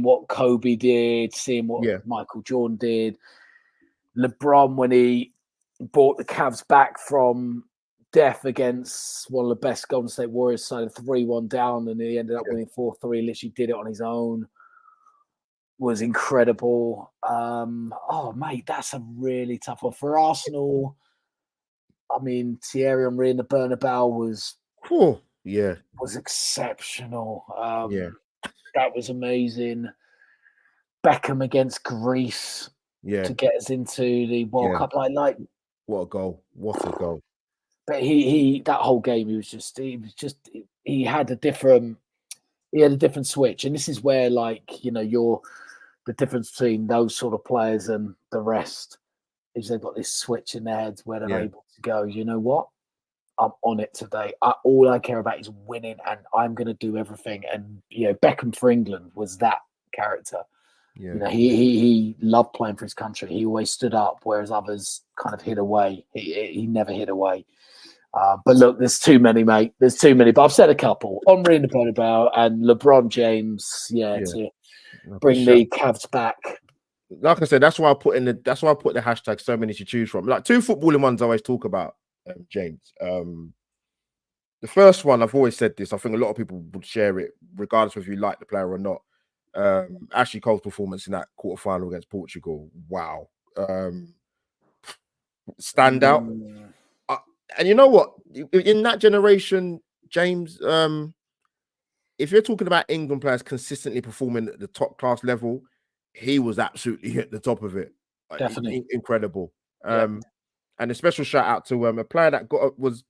what Kobe did, seeing what Michael Jordan did, LeBron when he brought the Cavs back from death against one of the best Golden State Warriors, so 3-1 down, and he ended up winning 4-3. Literally did it on his own. Was incredible. Oh, mate, that's a really tough one for Arsenal. I mean, Thierry Henry in the Bernabeu was exceptional. That was amazing. Beckham against Greece to get us into the World Cup. Like what a goal! What a goal! but he that whole game he had a different switch, and this is where, like, you know, the difference between those sort of players and the rest is they've got this switch in their heads where they're able to go, you know what, I'm on it today. All I care about is winning, and I'm going to do everything. And, you know, Beckham for England was that character. Yeah. You know, he loved playing for his country. He always stood up, whereas others kind of hid away. He never hid away. But look, there's too many, mate. There's too many. But I've said a couple. Henri in the Bernabeu and LeBron James. To bring the Cavs back. Like I said, that's why I put the hashtag so many to choose from. Like, two footballing ones I always talk about, James. The first one, I've always said this. I think a lot of people would share it, regardless of if you like the player or not. Ashley Cole's performance in that quarterfinal against Portugal. Wow. Stand out. And you know what? In that generation, James, if you're talking about England players consistently performing at the top class level, he was absolutely at the top of it. Definitely. Incredible. And a special shout out to a player that was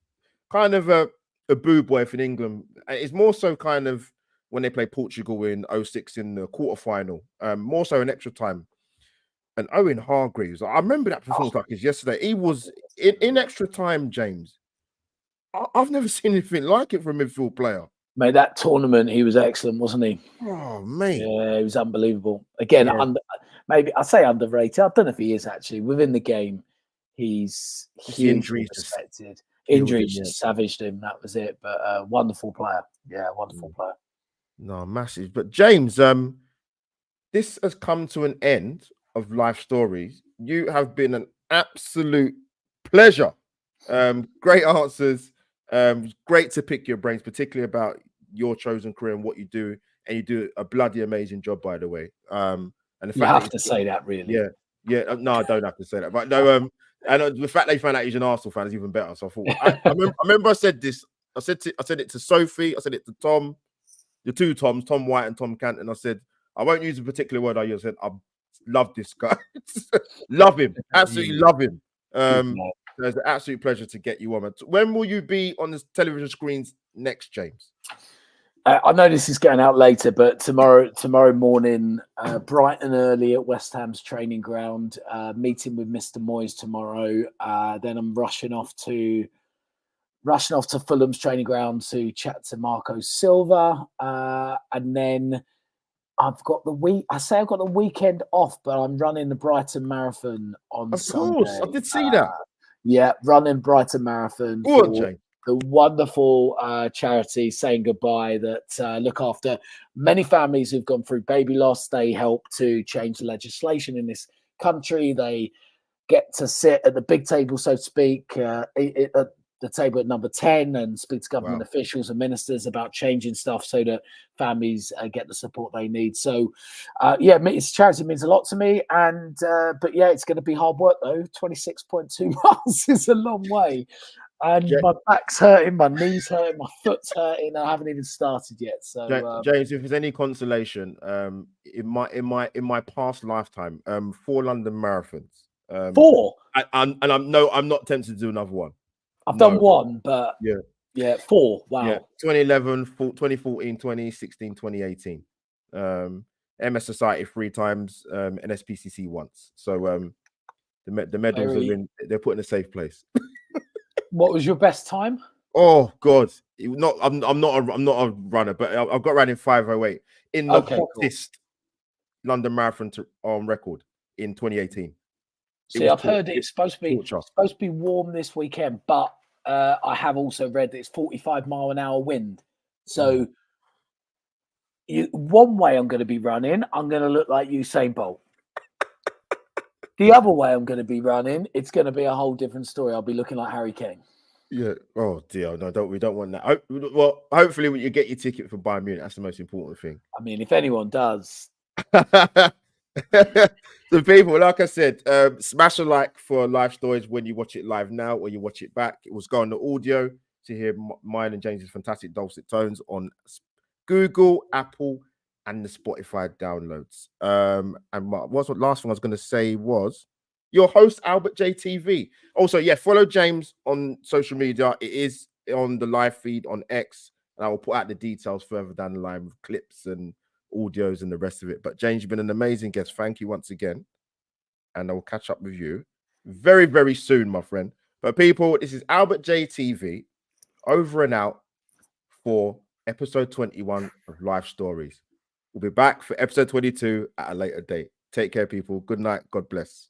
kind of a boo boy for England. It's more so kind of when they played Portugal in 2006 in the quarterfinal, more so in extra time. And Owen Hargreaves, I remember that performance like it's yesterday. He was in extra time, James. I've never seen anything like it for a midfield player. Mate, that tournament, he was excellent, wasn't he? Oh, mate. Yeah, he was unbelievable. Again, maybe I say underrated. I don't know if he is actually. Within the game, he's hugely respected. Injuries just savaged him. That was it. But wonderful player. Yeah, wonderful player. No, massive. But James, this has come to an end of Life Stories. You have been an absolute pleasure. Great answers. Great to pick your brains, particularly about your chosen career and what you do. And you do a bloody amazing job, by the way. And the fact you have to say that, really. Yeah. No, I don't have to say that. But no, and the fact that you found out he's an Arsenal fan is even better. So I thought I remember I said this. I said it to Sophie. I said it to Tom. The two Toms, Tom White and Tom Canton. I said, I won't use a particular word I used. I said, I love this guy. Love him. Absolutely love him. It's an absolute pleasure to get you on. When will you be on the television screens next, James? I know this is going out later, but tomorrow morning, bright and early at West Ham's training ground, meeting with Mr. Moyes tomorrow. Then I'm rushing off to Fulham's training ground to chat to Marco Silva, and then I've got the weekend off, but I'm running the Brighton Marathon on Sunday. Of course, I did see that. Yeah, running Brighton Marathon. The wonderful charity saying goodbye that look after many families who've gone through baby loss. They help to change the legislation in this country. They get to sit at the big table, so to speak, at the table at number 10 and speak to government officials and ministers about changing stuff so that families get the support they need. So, it's charity, means a lot to me. And, but yeah, it's going to be hard work though. 26.2 miles is a long way. And my back's hurting, my knees hurting, my foot's hurting. I haven't even started yet. So, James, if there's any consolation, in my past lifetime, 4 London marathons. 4. I'm not tempted to do another one. I've done one, but 4. Wow. Yeah, 2011, 2014, 2016, 2018. MS Society 3 times, and SPCC once. So the medals are they're put in a safe place. What was your best time? Oh God, I'm not a runner, but I got around in 5:08 in the hottest London marathon on record in 2018. See, I've heard it's supposed to be warm this weekend, but I have also read that it's 45 mile an hour wind. So one way I'm going to be running, I'm going to look like Usain Bolt. The other way I'm going to be running, it's going to be a whole different story. I'll be looking like Harry Kane. Yeah. Oh dear, no, we don't want that. Well, hopefully when you get your ticket for Bayern Munich, that's the most important thing. I mean, if anyone does. So people, like I said, smash a like for Life Stories when you watch it live now or you watch it back. It was going to audio to hear mine and James's fantastic dulcet tones on Google, Apple, and the Spotify downloads. And what last thing I was going to say was your host, Albert JTV. Also, yeah, follow James on social media. It is on the live feed on X, and I will put out the details further down the line with clips and audios and the rest of it. But James, you've been an amazing guest. Thank you once again. And I will catch up with you very, very soon, my friend. But people, this is Albert JTV over and out for episode 21 of Life Stories. We'll be back for episode 22 at a later date. Take care, people. Good night. God bless.